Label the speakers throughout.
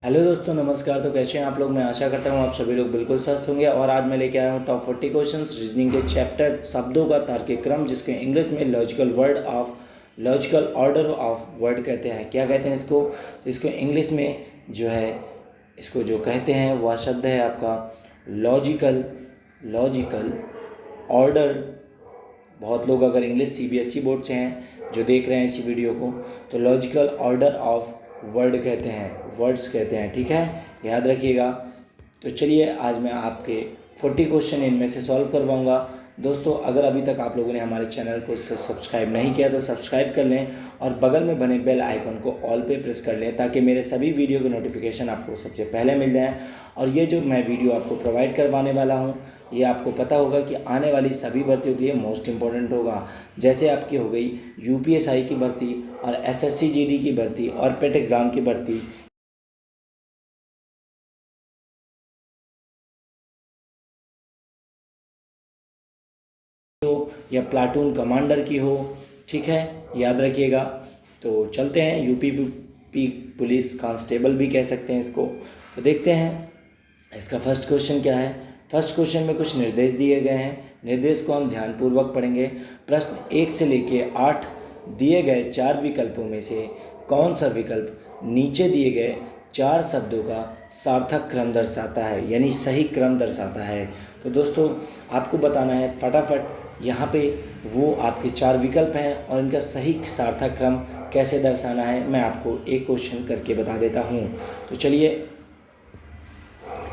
Speaker 1: Hello दोस्तों, नमस्कार। तो कैसे हैं आप लोग? मैं आशा करता हूँ आप सभी लोग बिल्कुल स्वस्थ होंगे। और आज मैं लेके आया हूँ टॉप 40 क्वेश्चंस रीजनिंग के चैप्टर शब्दों का तार्किक क्रम, जिसके इंग्लिश में लॉजिकल ऑर्डर ऑफ वर्ड कहते हैं। क्या कहते हैं इसको? तो इसको इंग्लिश में जो है, इसको जो कहते हैं वह शब्द है आपका लॉजिकल ऑर्डर। बहुत लोग अगर इंग्लिश सीबीएसई बोर्ड से हैं जो देख रहे हैं इसी वीडियो को, तो लॉजिकल ऑर्डर ऑफ वर्ड कहते हैं, वर्ड्स कहते हैं। ठीक है, याद रखिएगा। तो चलिए आज मैं आपके 40 क्वेश्चन इनमें से सॉल्व करवाऊंगा। दोस्तों, अगर अभी तक आप लोगों ने हमारे चैनल को सब्सक्राइब नहीं किया तो सब्सक्राइब कर लें और बगल में बने बेल आइकन को ऑल पे प्रेस कर लें, ताकि मेरे सभी वीडियो के नोटिफिकेशन आपको सबसे पहले मिल जाएं। और ये जो मैं वीडियो आपको प्रोवाइड करवाने वाला हूँ, ये आपको पता होगा कि आने वाली सभी भर्तियों के लिए मोस्ट इम्पॉर्टेंट होगा। जैसे आपकी हो गई यूपीएसआई की भर्ती और एसएससी जीडी की भर्ती और पेट एग्ज़ाम की भर्ती, हो या प्लाटून कमांडर की हो। ठीक है, याद रखिएगा। तो चलते हैं, यूपी पुलिस कांस्टेबल भी कह सकते हैं इसको। तो देखते हैं इसका फर्स्ट क्वेश्चन क्या है। फर्स्ट क्वेश्चन में कुछ निर्देश दिए गए हैं, निर्देश को हम ध्यानपूर्वक पढ़ेंगे। प्रश्न 1 से लेके 8 दिए गए 4 विकल्पों में से कौन सा विकल्प नीचे दिए गए 4 शब्दों का सार्थक क्रम दर्शाता है, यानी सही क्रम दर्शाता है। तो दोस्तों, आपको बताना है फटाफट यहाँ पे वो आपके 4 विकल्प हैं और इनका सही सार्थक क्रम कैसे दर्शाना है, मैं आपको एक क्वेश्चन करके बता देता हूँ। तो चलिए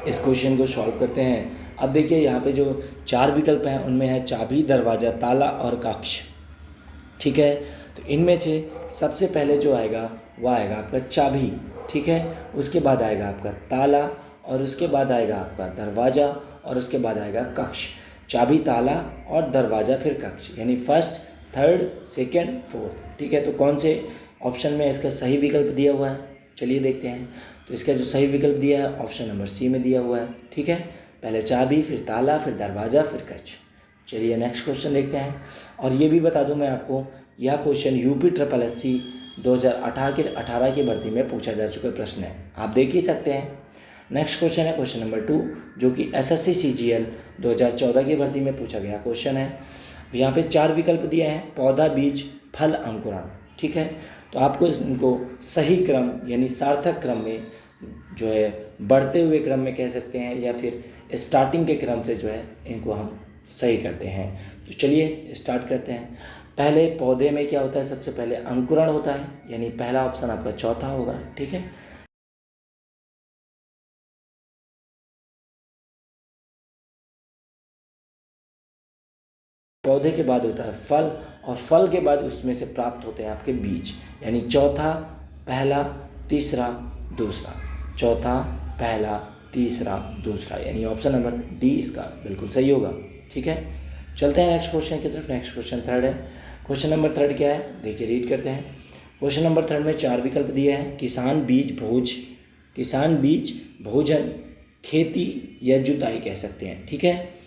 Speaker 1: इस क्वेश्चन को सॉल्व करते हैं। अब देखिए यहाँ पे जो 4 विकल्प हैं उनमें है चाबी, दरवाज़ा, ताला और कक्ष। ठीक है, तो इनमें से सबसे पहले जो आएगा वह आएगा आपका चाबी। ठीक है, उसके बाद आएगा आपका ताला और उसके बाद आएगा आपका दरवाज़ा और उसके बाद आएगा कक्ष। चाबी, ताला और दरवाज़ा फिर कक्ष, यानी फर्स्ट, थर्ड, सेकंड, फोर्थ। ठीक है, तो कौन से ऑप्शन में इसका सही विकल्प दिया हुआ है, चलिए देखते हैं। तो इसका जो सही विकल्प दिया है ऑप्शन नंबर सी में दिया हुआ है। ठीक है, पहले चाबी, फिर ताला, फिर दरवाज़ा, फिर कक्ष। चलिए नेक्स्ट क्वेश्चन देखते हैं। और ये भी बता दूं मैं आपको, यह क्वेश्चन यूपी ट्रिपल एससी 2018 की भर्ती में पूछा जा चुका प्रश्न है, आप देख ही सकते हैं। नेक्स्ट क्वेश्चन है क्वेश्चन नंबर 2, जो कि एसएससी सीजीएल 2014 की भर्ती में पूछा गया क्वेश्चन है। यहाँ पे 4 विकल्प दिए हैं, पौधा, बीज, फल, अंकुरण। ठीक है, तो आपको इनको सही क्रम यानी सार्थक क्रम में जो है, बढ़ते हुए क्रम में कह सकते हैं, या फिर स्टार्टिंग के क्रम से जो है इनको हम सही करते हैं। तो चलिए स्टार्ट करते हैं। पहले पौधे में क्या होता है, सबसे पहले अंकुरण होता है, यानी पहला ऑप्शन आपका चौथा होगा। ठीक है, पौधे के बाद होता है फल और फल के बाद उसमें से प्राप्त होते हैं आपके बीज, यानी चौथा, पहला, तीसरा, दूसरा। चौथा, पहला, तीसरा, दूसरा, यानी ऑप्शन नंबर डी इसका बिल्कुल सही होगा। ठीक है, चलते हैं नेक्स्ट क्वेश्चन की तरफ। नेक्स्ट क्वेश्चन थर्ड है। क्वेश्चन नंबर थर्ड क्या है, देखिए रीड करते हैं। क्वेश्चन नंबर थर्ड में 4 विकल्प दिए हैं, किसान बीज भोजन, खेती या जुताई कह सकते हैं। ठीक है,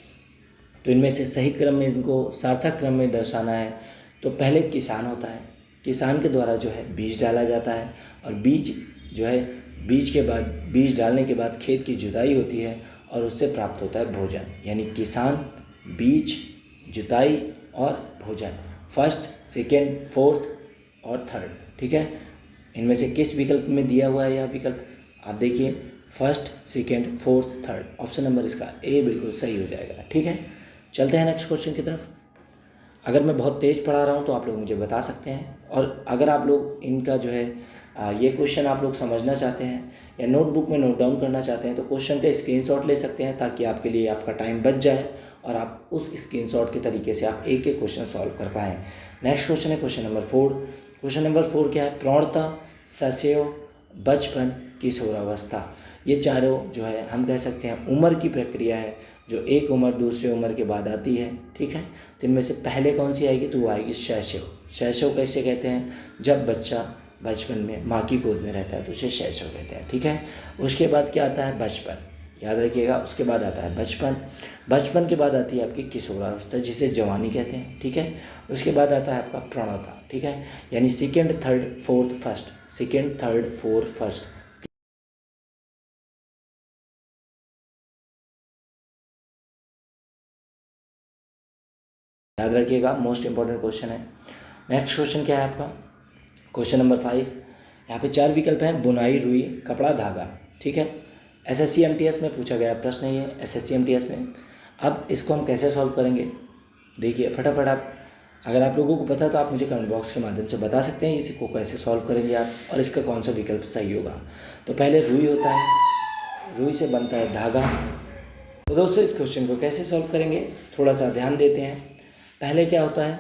Speaker 1: तो इनमें से सही क्रम में इनको सार्थक क्रम में दर्शाना है। तो पहले किसान होता है, किसान के द्वारा जो है बीज डाला जाता है और बीज जो है, बीज डालने के बाद खेत की जुताई होती है और उससे प्राप्त होता है भोजन, यानी किसान, बीज, जुताई और भोजन, फर्स्ट, सेकेंड, फोर्थ और थर्ड। ठीक है, इनमें से किस विकल्प में दिया हुआ है यह विकल्प, आप देखिए, first, second, fourth, third. Option number इसका ए बिल्कुल सही हो जाएगा। ठीक है, चलते हैं नेक्स्ट क्वेश्चन की तरफ। अगर मैं बहुत तेज़ पढ़ा रहा हूँ तो आप लोग मुझे बता सकते हैं, और अगर आप लोग इनका जो है ये क्वेश्चन आप लोग समझना चाहते हैं या नोटबुक में नोट डाउन करना चाहते हैं तो क्वेश्चन का स्क्रीनशॉट ले सकते हैं, ताकि आपके लिए आपका टाइम बच जाए और आप उस स्क्रीनशॉट के तरीके से आप एक एक क्वेश्चन सॉल्व कर पाएँ। नेक्स्ट क्वेश्चन है क्वेश्चन नंबर 4। क्वेश्चन नंबर 4 क्या है, प्रौढ़ता, शैशव, बचपन, किशोरावस्था। ये चारों जो है हम कह सकते हैं उम्र की प्रक्रिया है, जो एक उम्र दूसरे उम्र के बाद आती है। ठीक है, तो इनमें से पहले कौन सी आएगी, तो वो आएगी शैशव। शैशव कैसे कहते हैं, जब बच्चा बचपन में माँ की गोद में रहता है तो उसे शैशव कहते हैं। ठीक है, उसके बाद क्या आता है, बचपन, याद रखिएगा। उसके बाद आता है बचपन के बाद आती है आपकी किशोरावस्था, जिसे जवानी कहते हैं। ठीक है, उसके बाद आता है आपका प्रौढ़ता। ठीक है, यानी second, third, fourth, first, second, third, fourth, first. याद रखिएगा, मोस्ट इंपॉर्टेंट क्वेश्चन है। नेक्स्ट क्वेश्चन क्या है आपका, क्वेश्चन नंबर 5। यहाँ पे 4 विकल्प हैं, बुनाई, रुई, कपड़ा, धागा। ठीक है, SSC MTS में पूछा गया प्रश्न है ये, SSC MTS में। अब इसको हम कैसे सॉल्व करेंगे, देखिए फटाफट आप, अगर आप लोगों को पता है तो आप मुझे कमेंट बॉक्स के माध्यम से बता सकते हैं इसको कैसे सॉल्व करेंगे आप, और इसका कौन सा विकल्प सही होगा। तो पहले रुई होता है, रुई से बनता है धागा। तो दोस्तों इस क्वेश्चन को कैसे सॉल्व करेंगे, थोड़ा सा ध्यान देते हैं। पहले क्या होता है,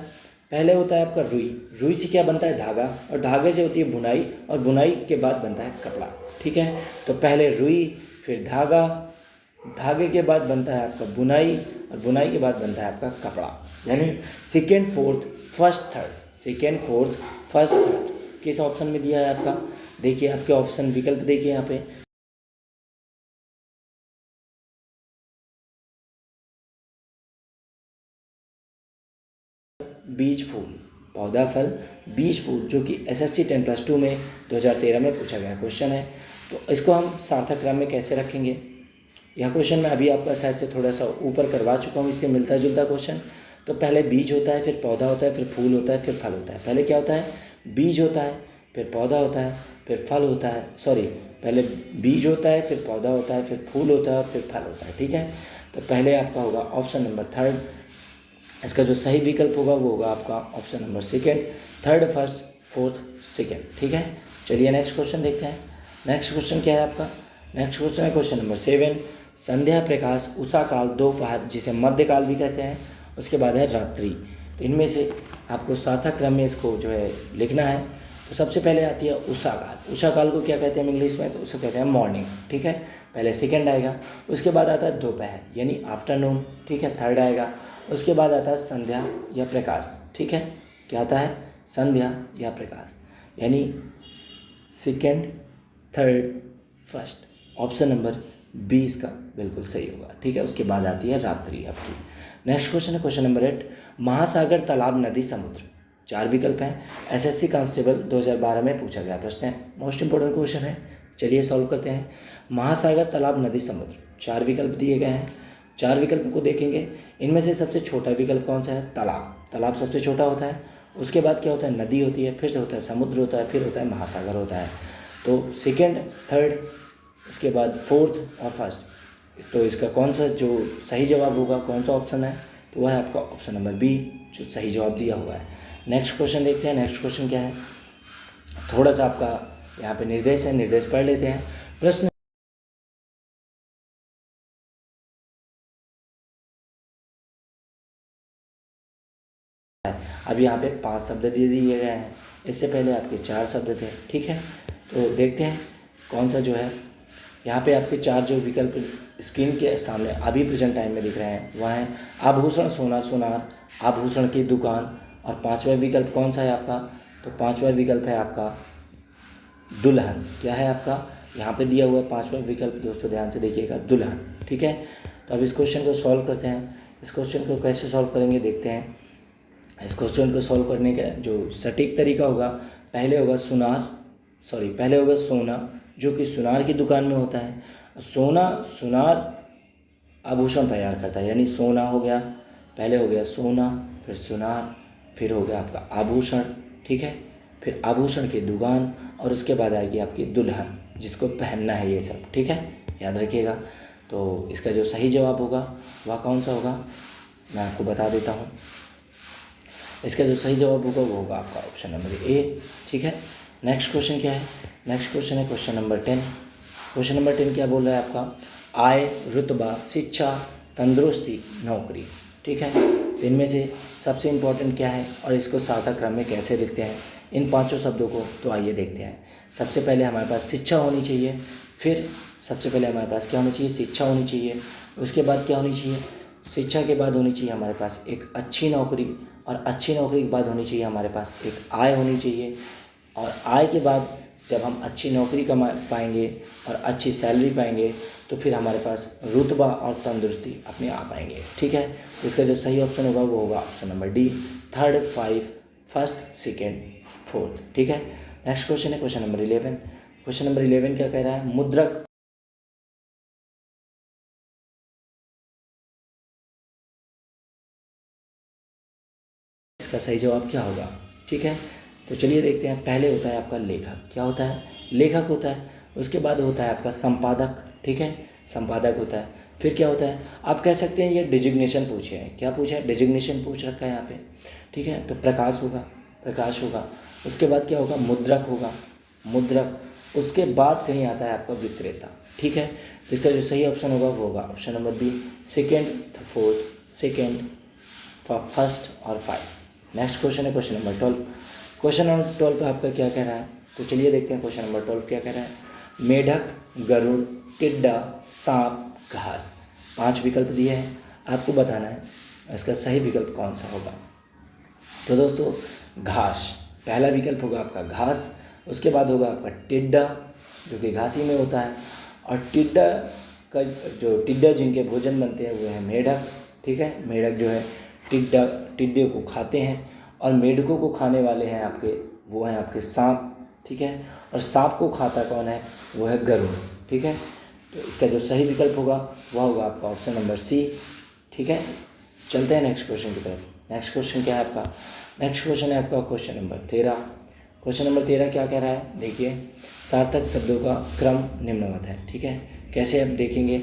Speaker 1: पहले होता है आपका रुई, रुई से क्या बनता है धागा, और धागे से होती है बुनाई, और बुनाई के बाद बनता है कपड़ा। ठीक है, तो पहले रुई, फिर धागा, धागे के बाद बनता है आपका बुनाई, और बुनाई के बाद बनता है आपका कपड़ा। यानी second fourth first third, second fourth first third किस ऑप्शन में दिया है आपका, देखिए आपके ऑप्शन विकल्प देखिए यहाँ पे। बीज फूल, पौधा फल बीज फूल, जो कि SSC 10+2 में 2013 में पूछा गया क्वेश्चन है। तो इसको हम सार्थक क्रम में कैसे रखेंगे, यह क्वेश्चन मैं अभी आपका शायद से थोड़ा सा ऊपर करवा चुका हूँ, इससे मिलता जुलता क्वेश्चन। तो पहले बीज होता है, फिर पौधा होता है, फिर फूल होता है, फिर फल होता है। पहले क्या होता है, बीज होता है, फिर पौधा होता है, फिर फल होता है, सॉरी पहले बीज होता है, फिर पौधा होता है, फिर फूल होता है, और फिर फल होता है। ठीक है, तो पहले आपका होगा ऑप्शन नंबर 3, इसका जो सही विकल्प होगा वो होगा आपका option number 2, third first fourth second. ठीक है, चलिए नेक्स्ट क्वेश्चन देखते हैं। नेक्स्ट क्वेश्चन क्या है आपका, नेक्स्ट क्वेश्चन है क्वेश्चन नंबर 7। संध्या, प्रकाश, उषा काल, दोपहर, जिसे मध्यकाल भी कहते हैं, उसके बाद है रात्रि। तो इनमें से आपको सार्थक क्रम में इसको जो है लिखना है। तो सबसे पहले आती है उषा काल। उषा काल को क्या कहते हैं इंग्लिश में, तो उसको कहते हैं मॉर्निंग। ठीक है, पहले सेकंड आएगा, उसके बाद आता है दोपहर यानी आफ्टरनून। ठीक है, थर्ड आएगा, उसके बाद आता है संध्या या प्रकाश। ठीक है, क्या आता है, संध्या या प्रकाश, यानी second third first. Option number 20 का बिल्कुल सही होगा। ठीक है, उसके बाद आती है रात्रि आपकी। नेक्स्ट क्वेश्चन है क्वेश्चन नंबर 8। महासागर, तालाब, नदी, समुद्र, 4 विकल्प हैं। SSC कांस्टेबल 2012 में पूछा गया प्रश्न है, मोस्ट इंपॉर्टेंट क्वेश्चन है। चलिए सॉल्व करते हैं। महासागर, तालाब, नदी, समुद्र, 4 विकल्प दिए गए हैं। 4 विकल्प को देखेंगे, इनमें से सबसे छोटा विकल्प कौन सा है, तालाब। तालाब सबसे छोटा होता है, उसके बाद क्या होता है, नदी होती है, फिर से होता है समुद्र होता है, फिर होता है महासागर होता है। तो सेकेंड थर्ड, उसके बाद फोर्थ और फर्स्ट। तो इसका कौन सा जो सही जवाब होगा, कौन सा ऑप्शन है, तो वह है आपका ऑप्शन नंबर बी, जो सही जवाब दिया हुआ है। नेक्स्ट क्वेश्चन देखते हैं। नेक्स्ट क्वेश्चन क्या है, थोड़ा सा आपका यहाँ पे निर्देश है, निर्देश पढ़ लेते हैं। प्रश्न अब यहाँ पे 5 शब्द दे दिए गए हैं, इससे पहले आपके 4 शब्द थे। ठीक है, तो देखते हैं कौन सा जो है, यहाँ पे आपके 4 जो विकल्प स्क्रीन के सामने अभी प्रेजेंट टाइम में दिख रहे हैं वह हैं आभूषण, सोना, सुनार, आभूषण की दुकान, और 5वां विकल्प कौन सा है आपका, तो 5वां विकल्प है आपका दुल्हन। क्या है आपका, यहाँ पे दिया हुआ है 5वां विकल्प, दोस्तों ध्यान से देखिएगा, दुल्हन। ठीक है, तो अब इस क्वेश्चन को सॉल्व करते हैं। इस क्वेश्चन को कैसे सॉल्व करेंगे देखते हैं। इस क्वेश्चन को सॉल्व करने का जो सटीक तरीका होगा, पहले होगा पहले होगा सोना, जो कि सुनार की दुकान में होता है। सोना, सुनार आभूषण तैयार करता है, यानी सोना हो गया, पहले हो गया सोना, फिर सुनार, फिर हो गया आपका आभूषण। ठीक है, फिर आभूषण की दुकान, और उसके बाद आएगी आपकी दुल्हन, जिसको पहनना है ये सब। ठीक है, याद रखिएगा। तो इसका जो सही जवाब होगा वह कौन सा होगा, मैं आपको बता देता हूँ। इसका जो सही जवाब होगा वो होगा आपका ऑप्शन नंबर ए। ठीक है, नेक्स्ट क्वेश्चन क्या है, नेक्स्ट क्वेश्चन है क्वेश्चन नंबर 10। क्वेश्चन नंबर 10 क्या बोल रहा है आपका, आय, रुतबा, शिक्षा, तंदुरुस्ती, नौकरी। ठीक है, तो इनमें से सबसे इम्पोर्टेंट क्या है और इसको सार्थक क्रम में कैसे लिखते हैं इन 5 शब्दों को, तो आइए देखते हैं। सबसे पहले हमारे पास शिक्षा होनी चाहिए, फिर सबसे पहले हमारे पास क्या होनी चाहिए, शिक्षा होनी चाहिए। उसके बाद क्या होनी चाहिए, शिक्षा के बाद होनी चाहिए हमारे पास एक अच्छी नौकरी, और अच्छी नौकरी के बाद होनी चाहिए हमारे पास एक आय होनी चाहिए, और आय के बाद जब हम अच्छी नौकरी कमा पाएंगे और अच्छी सैलरी पाएंगे तो फिर हमारे पास रुतबा और तंदुरुस्ती अपने आप आएंगे। ठीक है, तो इसका जो सही ऑप्शन होगा वो होगा option number D, third, 5, first, second, fourth. ठीक है, नेक्स्ट क्वेश्चन है क्वेश्चन नंबर 11। क्वेश्चन नंबर 11 क्या कह रहा है, मुद्रक इसका सही जवाब क्या होगा, ठीक है। तो चलिए देखते हैं। पहले होता है आपका लेखक। क्या होता है? लेखक होता है। उसके बाद होता है आपका संपादक, ठीक है, संपादक होता है। फिर क्या होता है, आप कह सकते हैं ये डिजिग्नेशन पूछे हैं। क्या पूछा है? डिजिग्नेशन पूछ रखा है यहाँ पे, ठीक है। तो प्रकाश होगा, प्रकाश होगा। उसके बाद क्या होगा? मुद्रक होगा, मुद्रक। उसके बाद कहीं आता है आपका विक्रेता, ठीक है। तो इसका जो सही ऑप्शन होगा वो होगा option number B, second, fourth, second, first और फाइव। नेक्स्ट क्वेश्चन है क्वेश्चन नंबर 12। क्वेश्चन नंबर 12 आपका क्या कह रहा है? तो चलिए देखते हैं क्वेश्चन नंबर 12 क्या कह रहा है। मेढक, गरुड़, टिड्डा, सांप, घास। 5 विकल्प दिए हैं, आपको बताना है इसका सही विकल्प कौन सा होगा। तो दोस्तों घास पहला विकल्प होगा आपका, घास। उसके बाद होगा आपका टिड्डा, जो कि घास ही में होता है। और टिड्डा का जो टिड्डा जिनके भोजन बनते हैं वो है मेढक, ठीक है। मेढक जो है टिड्डे को खाते हैं। और मेढकों को खाने वाले हैं आपके, वो हैं आपके सांप, ठीक है। और सांप को खाता कौन है? वो है गरुड़, ठीक है। तो इसका जो सही विकल्प होगा वह होगा आपका ऑप्शन नंबर सी, ठीक है। चलते हैं नेक्स्ट क्वेश्चन की तरफ। नेक्स्ट क्वेश्चन क्या है आपका? नेक्स्ट क्वेश्चन है आपका क्वेश्चन नंबर 13। क्वेश्चन नंबर 13 क्या कह रहा है? देखिए, सार्थक शब्दों का क्रम निम्नवत है, ठीक है। कैसे आप देखेंगे?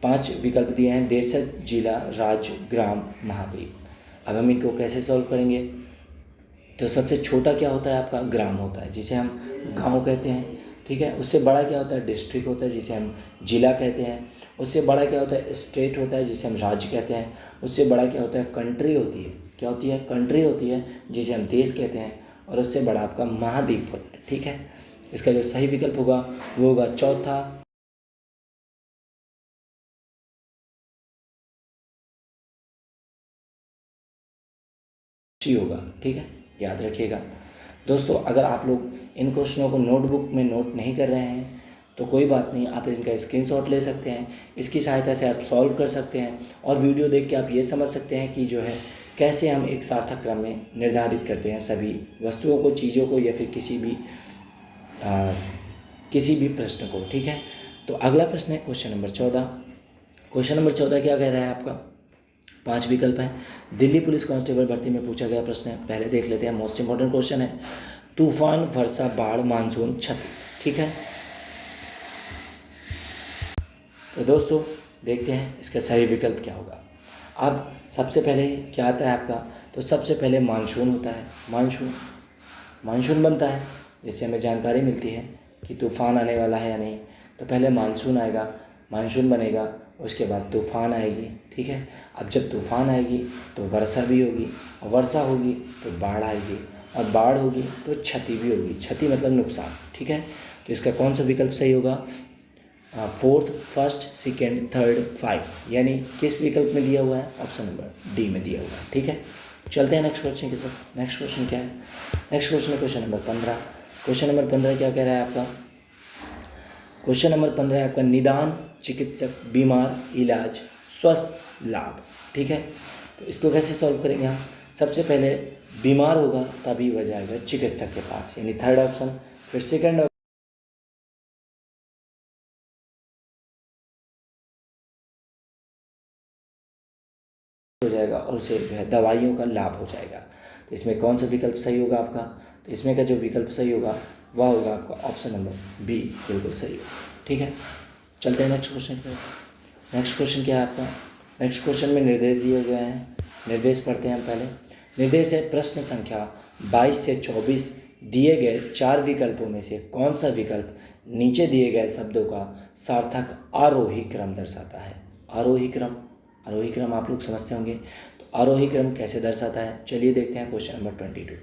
Speaker 1: 5 विकल्प दिए हैं, देशज, जिला, राज्य, ग्राम, महाद्वीप। अब हम इनको कैसे सॉल्व करेंगे? तो सबसे छोटा क्या होता है आपका? ग्राम होता है, जिसे हम गांव कहते हैं, ठीक है। उससे बड़ा क्या होता है? डिस्ट्रिक्ट होता है, जिसे हम जिला कहते हैं। उससे बड़ा क्या होता है? स्टेट होता है, जिसे हम राज्य कहते हैं। उससे बड़ा क्या होता है? कंट्री होती है। क्या होती है? कंट्री होती है, जिसे हम देश कहते हैं। और उससे बड़ा आपका महाद्वीप होता है, ठीक है। इसका जो सही विकल्प होगा वो होगा चौथा, सी होगा, ठीक है। याद रखिएगा दोस्तों। अगर आप लोग इन क्वेश्चनों को नोटबुक में नोट नहीं कर रहे हैं तो कोई बात नहीं, आप इनका स्क्रीनशॉट ले सकते हैं। इसकी सहायता से आप सॉल्व कर सकते हैं और वीडियो देख के आप ये समझ सकते हैं कि जो है कैसे हम एक सार्थक क्रम में निर्धारित करते हैं सभी वस्तुओं को, चीज़ों को, या फिर किसी भी प्रश्न को, ठीक है। तो अगला प्रश्न है क्वेश्चन नंबर 14। क्वेश्चन नंबर 14 क्या कह रहा है आपका? 5 विकल्प हैं। दिल्ली पुलिस कांस्टेबल भर्ती में पूछा गया प्रश्न है। पहले देख लेते हैं, मोस्ट इंपॉर्टेंट क्वेश्चन है। तूफान, वर्षा, बाढ़, मानसून, छत, ठीक है। तो दोस्तों देखते हैं इसका सही विकल्प क्या होगा। अब सबसे पहले क्या आता है आपका? तो सबसे पहले मानसून होता है। मानसून बनता है, जिससे हमें जानकारी मिलती है कि तूफान आने वाला है या नहीं। तो पहले मानसून आएगा, मानसून बनेगा, उसके बाद तूफान आएगी, ठीक है। अब जब तूफान आएगी तो वर्षा भी होगी, और वर्षा होगी तो बाढ़ आएगी, और बाढ़ होगी तो क्षति भी होगी। क्षति मतलब नुकसान, ठीक है। तो इसका कौन सा विकल्प सही होगा? फोर्थ, फर्स्ट, सेकेंड, थर्ड, 5, यानी किस विकल्प में दिया हुआ है? ऑप्शन नंबर डी में दिया हुआ है, ठीक है। चलते हैं नेक्स्ट क्वेश्चन की तरफ। नेक्स्ट क्वेश्चन क्या है? नेक्स्ट क्वेश्चन है क्वेश्चन नंबर 15। क्वेश्चन नंबर 15 क्या कह रहा है आपका? क्वेश्चन नंबर 15 है आपका, निदान, चिकित्सक, बीमार, इलाज, स्वस्थ, लाभ, ठीक है। तो इसको कैसे सॉल्व करेंगे हम? सबसे पहले बीमार होगा तभी वह जाएगा चिकित्सक के पास, यानी थर्ड ऑप्शन। फिर सेकंड हो जाएगा, और उसे जो है दवाइयों का लाभ हो जाएगा। तो इसमें कौन सा विकल्प सही होगा आपका? तो इसमें का जो विकल्प सही होगा वह होगा आपका ऑप्शन नंबर बी, बिल्कुल सही होगा, ठीक है। चलते हैं नेक्स्ट क्वेश्चन की तरफ। नेक्स्ट क्वेश्चन क्या है आपका? नेक्स्ट क्वेश्चन में निर्देश दिए गए हैं। निर्देश पढ़ते हैं हम पहले। निर्देश है, प्रश्न संख्या 22 से 24 दिए गए 4 विकल्पों में से कौन सा विकल्प नीचे दिए गए शब्दों का सार्थक आरोही क्रम दर्शाता है? आरोही क्रम, आरोही क्रम आप लोग समझते होंगे। तो आरोही क्रम कैसे दर्शाता है? चलिए देखते हैं क्वेश्चन नंबर 22।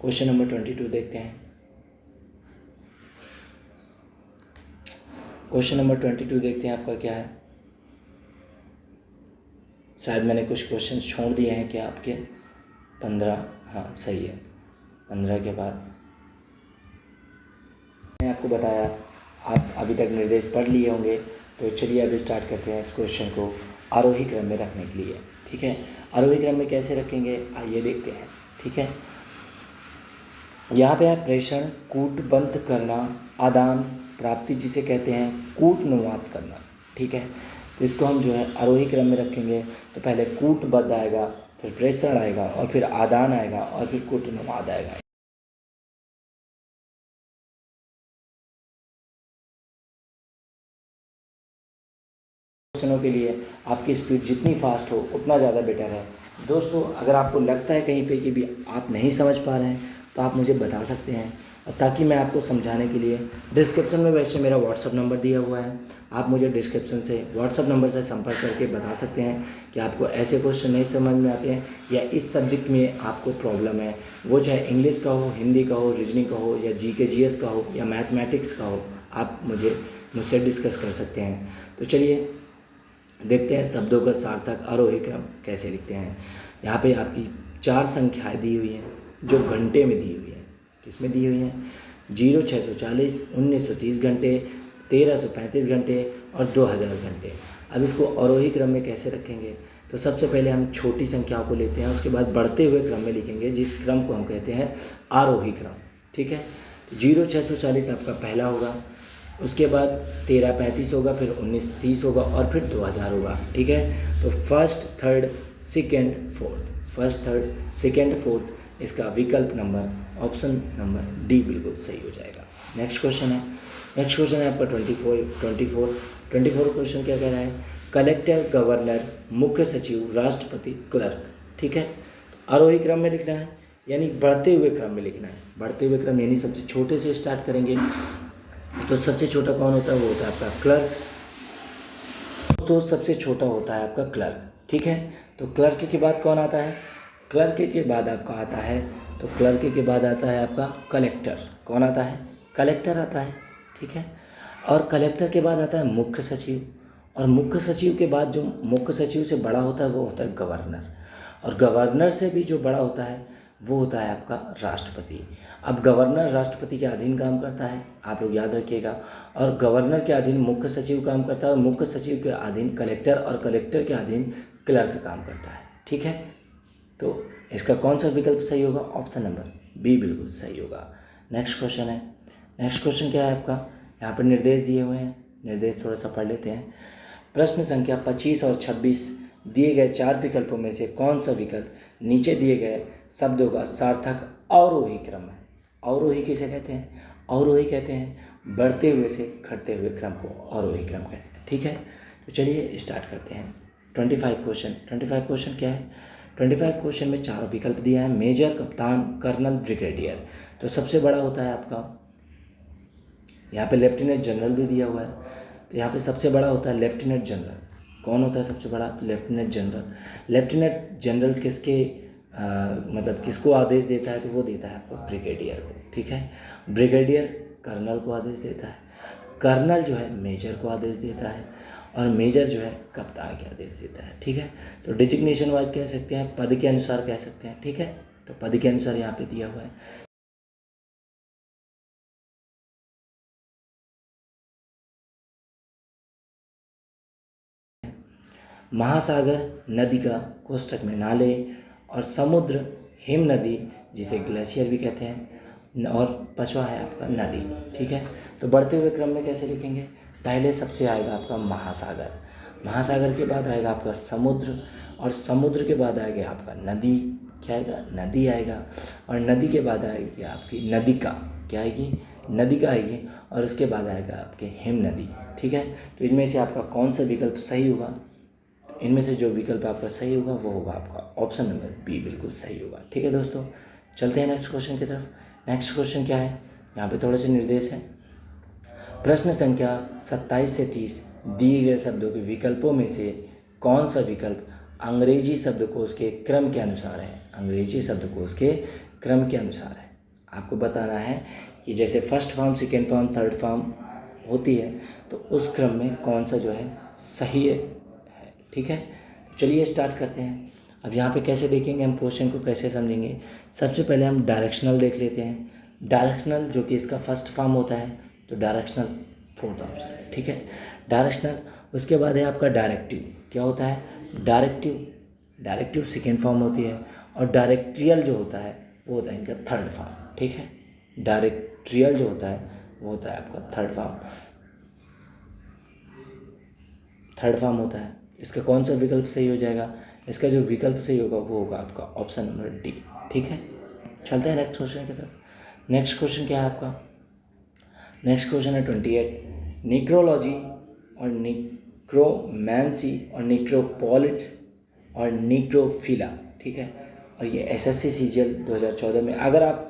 Speaker 1: क्वेश्चन नंबर 22 देखते हैं। क्वेश्चन नंबर 22 देखते हैं आपका क्या है। शायद मैंने कुछ क्वेश्चन छोड़ दिए हैं क्या आपके? 15, हाँ सही है। 15 के बाद मैंने आपको बताया, आप अभी तक निर्देश पढ़ लिए होंगे। तो चलिए अब स्टार्ट करते हैं इस क्वेश्चन को आरोही क्रम में रखने के लिए, ठीक है। आरोही क्रम में कैसे रखेंगे आइए देखते हैं, ठीक है। यहाँ पे है प्रेषण, कूटबद्ध करना, आदान, प्राप्ति जिसे कहते हैं, कूटनुवाद करना, ठीक है। तो इसको हम जो है आरोही क्रम में रखेंगे। तो पहले कूटबद्ध आएगा, फिर प्रेषण आएगा और फिर आदान आएगा और फिर कूटनुवाद आएगा। क्वेश्चनों के लिए आपकी स्पीड जितनी फास्ट हो उतना ज़्यादा बेटर है। दोस्तों, अगर आपको लगता है कहीं पे कि भी आप नहीं समझ पा रहे हैं तो आप मुझे बता सकते हैं, और ताकि मैं आपको समझाने के लिए डिस्क्रिप्शन में वैसे मेरा व्हाट्सअप नंबर दिया हुआ है, आप मुझे डिस्क्रिप्शन से व्हाट्सअप नंबर से संपर्क करके बता सकते हैं कि आपको ऐसे क्वेश्चन नहीं समझ में आते हैं या इस सब्जेक्ट में आपको प्रॉब्लम है, वो चाहे इंग्लिश का हो, हिंदी का हो, रीजनिंग का हो, या जीके जीएस का हो, या मैथमेटिक्स का हो, आप मुझसे डिस्कस कर सकते हैं। तो चलिए देखते हैं शब्दों का सार्थक आरोही क्रम कैसे लिखते हैं। यहाँ पे आपकी 4 संख्याएं दी हुई हैं जो घंटे में दी हुई हैं। किसमें दी हुई हैं? 0640, 1930 घंटे, 1335 घंटे और 2000 घंटे। अब इसको आरोही क्रम में कैसे रखेंगे? तो सबसे पहले हम छोटी संख्याओं को लेते हैं, उसके बाद बढ़ते हुए क्रम में लिखेंगे, जिस क्रम को हम कहते हैं आरोही क्रम। ठीक है, 0640 आपका पहला होगा, उसके बाद 1335 होगा, फिर 1930 होगा और फिर 2000 होगा। ठीक है, तो first, third, second, fourth, first, third, second, fourth, इसका विकल्प नंबर ऑप्शन नंबर डी बिल्कुल सही हो जाएगा। नेक्स्ट क्वेश्चन है आपका 24 क्वेश्चन क्या कह रहा है? कलेक्टर, गवर्नर, मुख्य सचिव, राष्ट्रपति, क्लर्क। ठीक है, आरोही क्रम में लिखना है, यानी बढ़ते हुए क्रम में लिखना है। बढ़ते हुए क्रम यानी सबसे छोटे से स्टार्ट करेंगे। तो सबसे छोटा कौन होता है? वो होता है आपका क्लर्क। तो सबसे छोटा होता है आपका क्लर्क। ठीक है, तो क्लर्क के बाद कौन आता है? क्लर्क के बाद आपका आता है, तो क्लर्क के बाद आता है आपका कलेक्टर। कौन आता है? कलेक्टर आता है। ठीक है, और कलेक्टर के बाद आता है मुख्य सचिव, और मुख्य सचिव के बाद जो मुख्य सचिव से बड़ा होता है वो होता है गवर्नर, और गवर्नर से भी जो बड़ा होता है वो होता है आपका राष्ट्रपति। अब गवर्नर राष्ट्रपति के अधीन काम करता है, आप लोग याद रखिएगा, और गवर्नर के अधीन मुख्य सचिव काम करता है, और मुख्य सचिव के अधीन कलेक्टर, और कलेक्टर के अधीन क्लर्क काम करता है। ठीक है, तो इसका कौन सा विकल्प सही होगा? ऑप्शन नंबर बी बिल्कुल सही होगा। नेक्स्ट क्वेश्चन क्या है आपका? यहाँ पर निर्देश दिए हुए हैं, निर्देश थोड़ा सा पढ़ लेते हैं। प्रश्न संख्या 25 और 26 दिए गए 4 विकल्पों में से कौन सा विकल्प नीचे दिए गए शब्दों का सार्थक अवरोही क्रम है? अवरोही किसे कहते हैं? अवरोही कहते हैं बढ़ते हुए से घटते हुए क्रम को अवरोही क्रम कहते हैं। ठीक है, तो चलिए स्टार्ट करते हैं। 25 क्वेश्चन क्या है? 25 क्वेश्चन में 4 विकल्प दिया है, मेजर, कप्तान, कर्नल, ब्रिगेडियर। तो सबसे बड़ा होता है आपका, यहाँ पे लेफ्टिनेंट जनरल भी दिया हुआ है, तो यहाँ पे सबसे बड़ा होता है लेफ्टिनेंट जनरल। कौन होता है सबसे बड़ा? तो लेफ्टिनेंट जनरल। लेफ्टिनेंट जनरल मतलब किसको आदेश देता है? तो वो देता है आपको ब्रिगेडियर को। ठीक है, ब्रिगेडियर कर्नल को आदेश देता है, कर्नल जो है मेजर को आदेश देता है, और मेजर जो है कप्तान के आदेश देता है। ठीक है, तो डिजिग्नेशन वाइज कह सकते हैं, पद के अनुसार कह सकते हैं। ठीक है, तो पद के अनुसार यहाँ पे दिया हुआ है। महासागर नदी का कोष्ठक में नाले, और समुद्र हिम नदी जिसे ग्लेशियर भी कहते हैं, और पचवा है आपका नदी। ठीक है, तो बढ़ते हुए क्रम में कैसे लिखेंगे? पहले सबसे आएगा आपका महासागर, महासागर के बाद आएगा आपका समुद्र, और समुद्र के बाद आएगा आपका नदी। क्या आएगा? नदी आएगा, और नदी के बाद आएगी आपकी नदिका। क्या आएगी? नदिका आएगी, और उसके बाद आएगा आपके हिम नदी। ठीक है, तो इनमें से आपका कौन सा विकल्प सही होगा? इनमें से जो विकल्प आपका सही होगा वो होगा आपका ऑप्शन नंबर बी बिल्कुल सही होगा। ठीक है दोस्तों, चलते हैं नेक्स्ट क्वेश्चन की तरफ। नेक्स्ट क्वेश्चन क्या है? यहाँ पे थोड़े से निर्देश हैं। प्रश्न संख्या 27 से 30 दिए गए शब्दों के विकल्पों में से कौन सा विकल्प अंग्रेजी शब्दकोश के क्रम के अनुसार है? अंग्रेजी शब्दकोश के क्रम के अनुसार है। आपको बताना है कि जैसे first form, second form, third form होती है, तो उस क्रम में कौन सा जो है सही है। ठीक है, तो चलिए स्टार्ट करते हैं। अब यहाँ पे कैसे देखेंगे हम क्वेश्चन को, कैसे समझेंगे? सबसे पहले हम डायरेक्शनल देख लेते हैं। डायरेक्शनल जो कि इसका फर्स्ट फॉर्म होता है, तो डायरेक्शनल फोर्थ ऑप्शन। ठीक है, डायरेक्शनल। उसके बाद है आपका डायरेक्टिव। क्या होता है? डायरेक्टिव सेकेंड फॉर्म होती है, और डायरेक्ट्रियल जो होता है वो होता है इनका थर्ड फॉर्म। ठीक है, डायरेक्ट्रियल जो होता है वो होता है आपका थर्ड फॉर्म होता है। इसका कौन सा विकल्प सही हो जाएगा? इसका जो विकल्प सही होगा वो होगा आपका ऑप्शन नंबर डी। ठीक है, चलते हैं नेक्स्ट क्वेश्चन की तरफ। नेक्स्ट क्वेश्चन क्या है आपका? नेक्स्ट क्वेश्चन है 28। निक्रोलॉजी और निक्रोमैंसी और निक्रोपोलिट्स और निक्रोफिला, ठीक है, और ये एसएससी सीजीएल 2014 में, अगर आप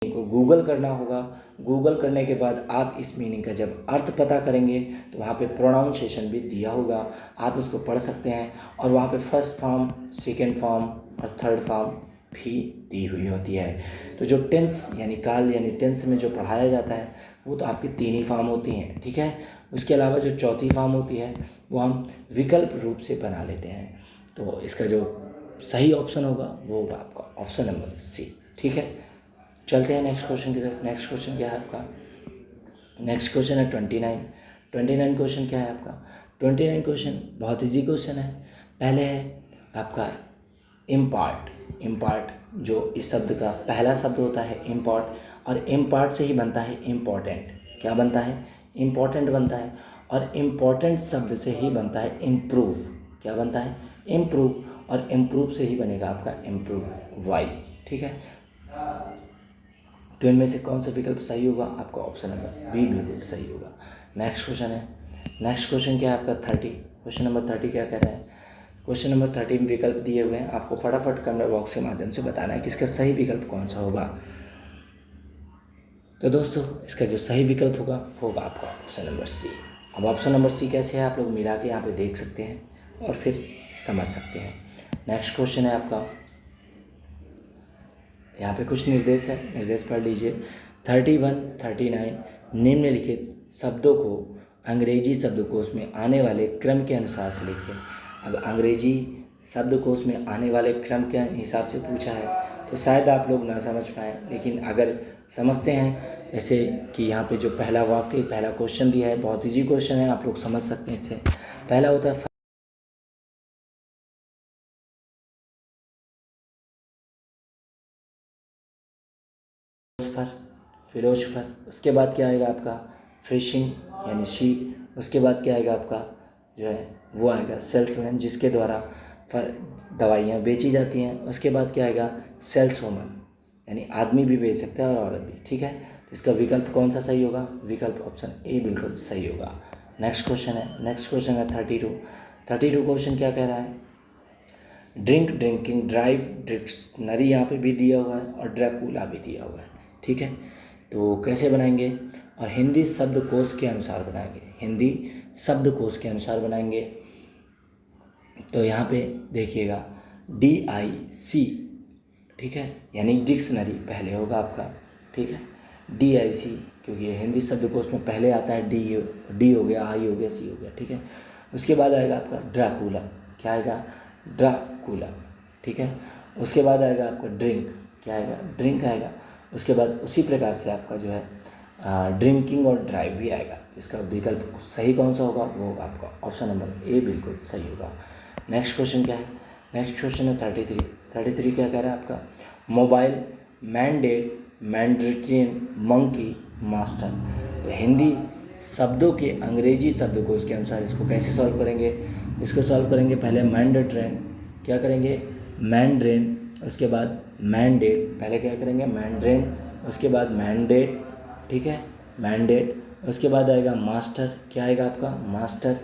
Speaker 1: को गूगल करना होगा, गूगल करने के बाद आप इस मीनिंग का जब अर्थ पता करेंगे तो वहाँ पे प्रोनाउंसिएशन भी दिया होगा, आप उसको पढ़ सकते हैं, और वहाँ पे फर्स्ट फॉर्म, सेकंड फॉर्म और थर्ड फॉर्म भी दी हुई होती है। तो जो टेंस यानी काल यानी टेंस में जो पढ़ाया जाता है वो तो आपकी 3 ही फॉर्म होती हैं, ठीक है। उसके अलावा जो चौथी फॉर्म होती है वो हम विकल्प रूप से बना लेते हैं। तो इसका जो सही ऑप्शन होगा वो होगा आपका ऑप्शन नंबर सी, ठीक है। चलते हैं नेक्स्ट क्वेश्चन की तरफ। नेक्स्ट क्वेश्चन क्या है आपका? नेक्स्ट क्वेश्चन है 29। 29 क्वेश्चन क्या है आपका? 29 क्वेश्चन बहुत इजी क्वेश्चन है। पहले है आपका इम्पार्ट। इम्पार्ट जो इस शब्द का पहला शब्द होता है इम्पार्ट, और इम्पार्ट से ही बनता है इम्पॉर्टेंट। क्या बनता है? इम्पॉर्टेंट बनता है। और इम्पॉर्टेंट शब्द से ही बनता है इम्प्रूव। क्या बनता है? इम्प्रूव। और इम्प्रूव से ही बनेगा आपका इम्प्रूव वॉइस, ठीक है। तो इनमें से कौन सा विकल्प सही होगा? आपका ऑप्शन नंबर बी बिल्कुल सही होगा। नेक्स्ट क्वेश्चन है, नेक्स्ट क्वेश्चन क्या है आपका? 30। क्वेश्चन नंबर 30 क्या कह रहा है? क्वेश्चन नंबर 30 में विकल्प दिए हुए हैं, आपको फटाफट कमेंट बॉक्स के माध्यम से बताना है कि इसका सही विकल्प कौन सा होगा। तो दोस्तों इसका जो सही विकल्प होगा वो होगा आपका ऑप्शन नंबर सी। अब ऑप्शन नंबर सी कैसे है आप लोग मिला के यहाँ पे देख सकते हैं और फिर समझ सकते हैं। नेक्स्ट क्वेश्चन है आपका, यहाँ पे कुछ निर्देश है, निर्देश पढ़ लीजिए। 31, 39 निम्नलिखित शब्दों को अंग्रेजी शब्दकोश में आने वाले क्रम के अनुसार से लिखिए। अब अंग्रेजी शब्दकोश में आने वाले क्रम के हिसाब से पूछा है तो शायद आप लोग ना समझ पाएँ, लेकिन अगर समझते हैं, जैसे कि यहाँ पे जो पहला वाक्य पहला क्वेश्चन दिया है बहुत ईजी क्वेश्चन है, आप लोग समझ सकते हैं। इससे पहला होता है फिलोसफर। उसके बाद क्या आएगा आपका? फिशिंग यानी शीप। उसके बाद क्या आएगा आपका जो है वो आएगा सेल्समैन, जिसके द्वारा दवाइयाँ बेची जाती हैं। उसके बाद क्या आएगा? सेल्स वूमन, यानी आदमी भी बेच सकता है और औरत भी, ठीक है। तो इसका विकल्प कौन सा सही होगा? विकल्प ऑप्शन ए बिल्कुल सही होगा। नेक्स्ट क्वेश्चन है, नेक्स्ट क्वेश्चन है 32। 32 क्वेश्चन क्या कह रहा है? ड्रिंक, ड्रिंकिंग, ड्राइव, डिक्शनरी यहाँ पे भी दिया हुआ है और ड्रैकुला भी दिया हुआ है, ठीक है। तो कैसे बनाएंगे? और हिंदी शब्दकोश के अनुसार बनाएंगे, हिंदी शब्दकोश के अनुसार बनाएंगे। तो यहाँ पे देखिएगा DIC, ठीक है, यानी डिक्शनरी पहले होगा आपका, ठीक है। DIC क्योंकि ये हिंदी शब्दकोश में पहले आता है, डी हो गया, आई हो गया, सी हो गया, ठीक है। उसके बाद आएगा आपका ड्रैकुला। क्या आएगा? ड्रैकुला, ठीक है। उसके बाद आएगा आपका ड्रिंक। क्या आएगा? ड्रिंक आएगा। उसके बाद उसी प्रकार से आपका जो है ड्रिंकिंग और ड्राइव भी आएगा। तो इसका विकल्प सही कौन सा होगा? वो होगा आपका ऑप्शन नंबर ए बिल्कुल सही होगा। नेक्स्ट क्वेश्चन क्या है? नेक्स्ट क्वेश्चन है 33। 33 क्या कह रहा है आपका? मोबाइल, मैंडेट, मैंड्रिटियन, मंकी, मास्टर। तो हिंदी शब्दों के अंग्रेजी शब्दकोश के अनुसार इसको कैसे सॉल्व करेंगे? इसको सॉल्व करेंगे पहले मैंडेट्रेन, क्या करेंगे? मैंड्रेन। उसके बाद मैंडेट, पहले क्या करेंगे? मैंड्रेन। उसके बाद मैंडेट, ठीक है, मैंडेट। उसके बाद आएगा मास्टर। क्या आएगा आपका? मास्टर।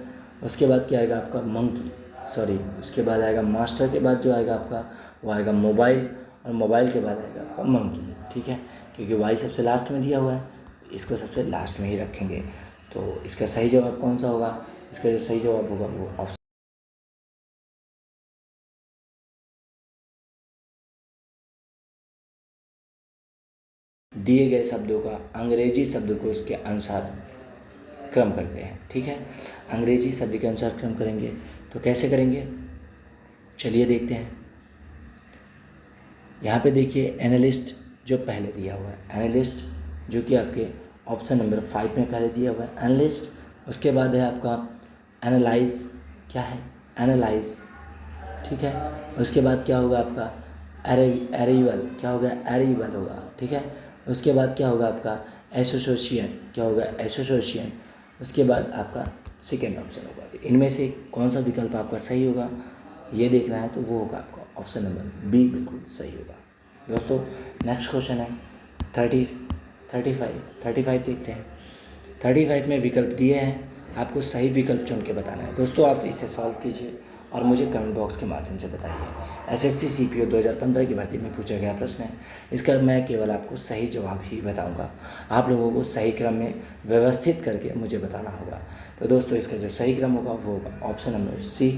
Speaker 1: उसके बाद क्या आएगा आपका? मंकी, सॉरी, उसके बाद आएगा मास्टर के बाद जो आएगा आपका वो आएगा मोबाइल, और मोबाइल के बाद आएगा आपका मंकी, ठीक है। क्योंकि वाई सबसे लास्ट में दिया हुआ है तो इसको सबसे लास्ट में ही रखेंगे। तो इसका सही जवाब कौन सा होगा? इसका जो सही जवाब होगा वो ऑप्शन दिए गए शब्दों का अंग्रेजी शब्दकोश के अनुसार क्रम करते हैं, ठीक है। अंग्रेजी शब्द के अनुसार क्रम करेंगे तो कैसे करेंगे? चलिए देखते हैं। यहाँ पे देखिए एनालिस्ट जो पहले दिया हुआ है, एनालिस्ट जो कि आपके ऑप्शन नंबर 5 में पहले दिया हुआ है, एनालिस्ट। उसके बाद है आपका एनालाइज। क्या है? एनालाइज, ठीक है। उसके बाद क्या होगा आपका? एरेवल। क्या होगा? एरेवल होगा, ठीक है। उसके बाद क्या होगा आपका एसोसिएशन, क्या होगा एसोसिएशन। उसके बाद आपका सेकेंड ऑप्शन होगा। तो इनमें से कौन सा विकल्प आपका सही होगा ये देखना है, तो वो होगा आपका ऑप्शन नंबर बी बिल्कुल सही होगा। दोस्तों नेक्स्ट क्वेश्चन है 35 देखते हैं। 35 में विकल्प दिए हैं, आपको सही विकल्प चुन के बताना है। दोस्तों आप इसे सॉल्व कीजिए और मुझे कमेंट बॉक्स के माध्यम से बताइए। एसएससी सीपीओ 2015 की भर्ती में पूछा गया प्रश्न है, इसका मैं केवल आपको सही जवाब ही बताऊंगा। आप लोगों को सही क्रम में व्यवस्थित करके मुझे बताना होगा। तो दोस्तों इसका जो सही क्रम होगा वो होगा ऑप्शन नंबर सी।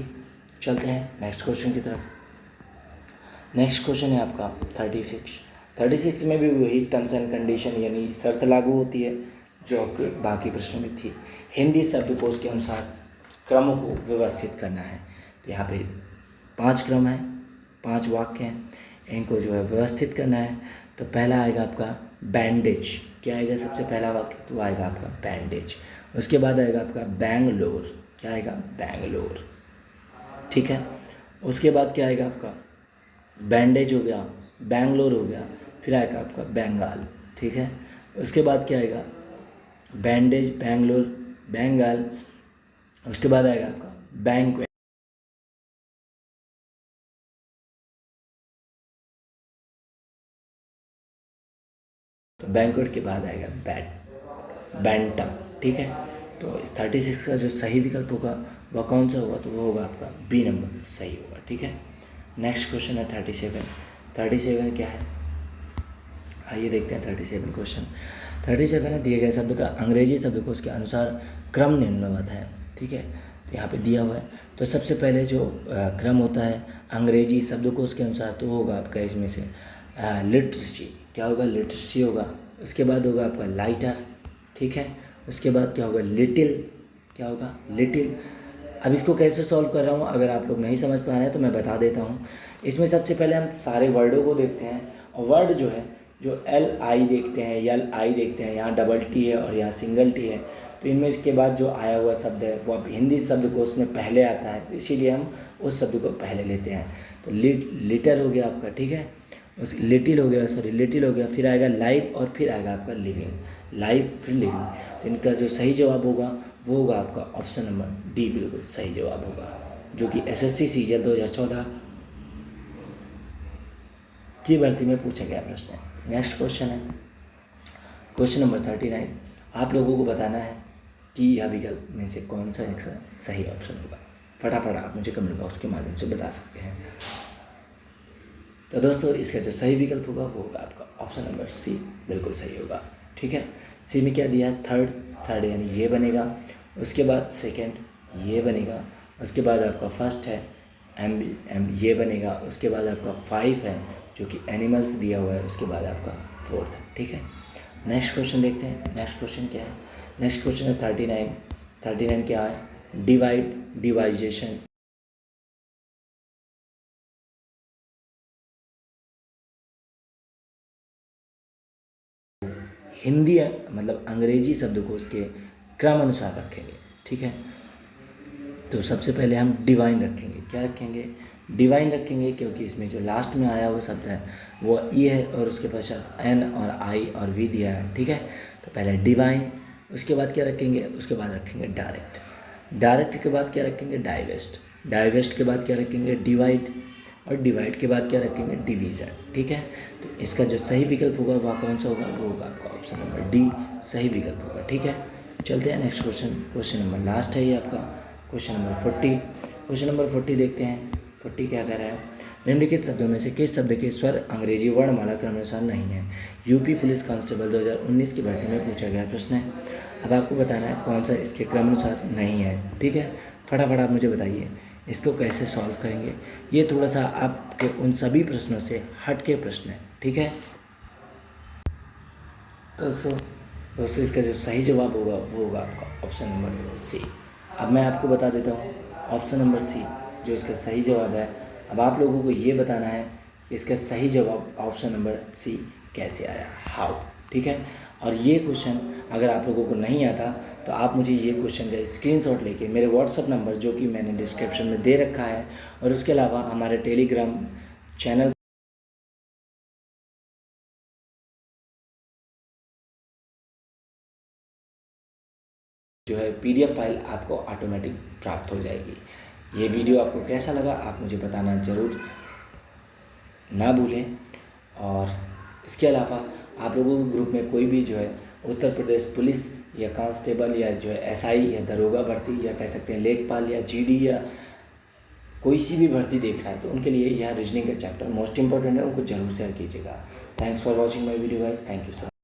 Speaker 1: चलते हैं नेक्स्ट क्वेश्चन की तरफ। नेक्स्ट क्वेश्चन है आपका 36 में भी वही टर्म्स एंड कंडीशन यानी शर्त लागू होती है जो आपके बाकी प्रश्नों में थी। हिंदी शब्दकोश के अनुसार क्रमों को व्यवस्थित करना है। तो यहाँ पे 5 क्रम है, 5 वाक्य हैं, इनको जो है व्यवस्थित करना है। तो पहला आएगा आपका बैंडेज। क्या आएगा सबसे पहला वाक्य? तो आएगा आपका बैंडेज। उसके बाद आएगा आपका बैंगलोर। क्या आएगा? बैंगलोर। ठीक है। उसके बाद क्या आएगा आपका? बैंडेज हो गया, बैंगलोर हो गया, फिर आएगा आपका बंगाल। ठीक है। उसके बाद क्या आएगा? बैंडेज, बैंगलोर, बंगाल। उसके बाद आएगा आपका बैंक्वेट। तो बैंक्वेट के बाद आएगा बैंटम। ठीक है। तो 36 का जो सही विकल्प होगा वह कौन सा होगा? तो वो होगा आपका बी नंबर सही होगा। ठीक है। नेक्स्ट क्वेश्चन है 37 क्या है? आइए देखते हैं 37 क्वेश्चन। 37 है दिए गए शब्द का अंग्रेजी शब्दकोश के अनुसार क्रम निम्नवत है। ठीक है। तो यहाँ पे दिया हुआ है। तो सबसे पहले जो क्रम होता है अंग्रेजी शब्दकोश के अनुसार तो होगा आपका इसमें से लिटरेसी। क्या होगा? लिटरेसी होगा। उसके बाद होगा आपका लाइटर। ठीक है। उसके बाद क्या होगा? लिटिल। क्या होगा? लिटिल। अब इसको कैसे सॉल्व कर रहा हूँ, अगर आप लोग नहीं समझ पा रहे हैं तो मैं बता देता हूँ। इसमें सबसे पहले हम सारे वर्डों को देखते हैं और वर्ड जो है जो एल आई देखते हैं, यल आई देखते हैं, यहाँ डबल टी है और यहाँ सिंगल टी है। तो इनमें इसके बाद जो आया हुआ शब्द है वो अब हिंदी शब्दकोश में पहले आता है, तो इसीलिए हम उस शब्द को पहले लेते हैं। तो लिटर हो गया आपका। ठीक है। उस लिटिल हो गया, सॉरी लिटिल हो गया, फिर आएगा लाइव और फिर आएगा आपका लिविंग। लाइव फिर लिविंग। तो इनका जो सही जवाब होगा वो होगा आपका ऑप्शन नंबर डी बिल्कुल सही जवाब होगा, जो कि एसएससी सीजन 2014 की भर्ती में पूछा गया प्रश्न है। नेक्स्ट क्वेश्चन है क्वेश्चन नंबर 39। आप लोगों को बताना है कि यह विकल्प में से कौन सा एक सही ऑप्शन होगा। फटाफट आप मुझे कमेंट बॉक्स के माध्यम से बता सकते हैं। तो दोस्तों इसका जो सही विकल्प होगा वो होगा आपका ऑप्शन नंबर सी बिल्कुल सही होगा। ठीक है। सी में क्या दिया है? थर्ड यानी ये बनेगा। उसके बाद सेकंड ये बनेगा। उसके बाद आपका फर्स्ट है एम ये बनेगा। उसके बाद आपका 5 है जो कि एनिमल्स दिया हुआ है। उसके बाद आपका 4th है। ठीक है। नेक्स्ट क्वेश्चन देखते हैं। नेक्स्ट क्वेश्चन क्या है? नेक्स्ट क्वेश्चन है 39 क्या है? डिवाइजेशन। हिंदी मतलब अंग्रेजी शब्दकोश के क्रम अनुसार रखेंगे। ठीक है। तो सबसे पहले हम डिवाइन रखेंगे। क्या रखेंगे? डिवाइन रखेंगे, क्योंकि इसमें जो लास्ट में आया हुआ शब्द है वो ई है और उसके पश्चात एन और आई और वी दिया है। ठीक है। तो पहले डिवाइन, उसके बाद क्या रखेंगे? उसके बाद रखेंगे डायरेक्ट के बाद क्या रखेंगे? डाइवेस्ट के बाद क्या रखेंगे? डिवाइड, और डिवाइड के बाद क्या रखेंगे? डिवीज़न। ठीक है। तो इसका जो सही विकल्प होगा वह कौन सा होगा? वो होगा आपका ऑप्शन नंबर डी सही विकल्प होगा। ठीक है। चलते हैं नेक्स्ट क्वेश्चन नंबर लास्ट है ये आपका क्वेश्चन नंबर 40। क्वेश्चन नंबर 40 देखते हैं। 40 क्या कह रहा है? निम्नलिखित शब्दों में से किस शब्द के स्वर अंग्रेजी वर्णमाला क्रमानुसार नहीं है? यूपी पुलिस कांस्टेबल 2019 की भर्ती में पूछा गया प्रश्न है। अब आपको बताना है कौन सा इसके क्रमानुसार नहीं है। ठीक है। फटाफट आप मुझे बताइए इसको कैसे सॉल्व करेंगे। ये थोड़ा सा आपके उन सभी प्रश्नों से हट के प्रश्न है। ठीक है। तो दोस्तों इसका जो सही जवाब होगा वो होगा आपका ऑप्शन नंबर सी। अब मैं आपको बता देता हूँ ऑप्शन नंबर सी जो इसका सही जवाब है। अब आप लोगों को ये बताना है कि इसका सही जवाब ऑप्शन नंबर सी कैसे आया, हाउ। ठीक है। और ये क्वेश्चन अगर आप लोगों को नहीं आता तो आप मुझे ये क्वेश्चन का स्क्रीनशॉट लेके मेरे व्हाट्सअप नंबर जो कि मैंने डिस्क्रिप्शन में दे रखा है और उसके अलावा हमारे टेलीग्राम चैनल जो है PDF फाइल आपको ऑटोमेटिक प्राप्त हो जाएगी। ये वीडियो आपको कैसा लगा आप मुझे बताना ज़रूर ना भूलें। और इसके अलावा आप लोगों के ग्रुप में कोई भी जो है उत्तर प्रदेश पुलिस या कांस्टेबल या जो है SI या दरोगा भर्ती या कह सकते हैं लेखपाल या GD या कोई सी भी भर्ती देख रहा है तो उनके लिए यह रीजनिंग का चैप्टर मोस्ट इंपॉर्टेंट है, उनको जरूर शेयर कीजिएगा। Thanks for watching my video guys, thank you so much.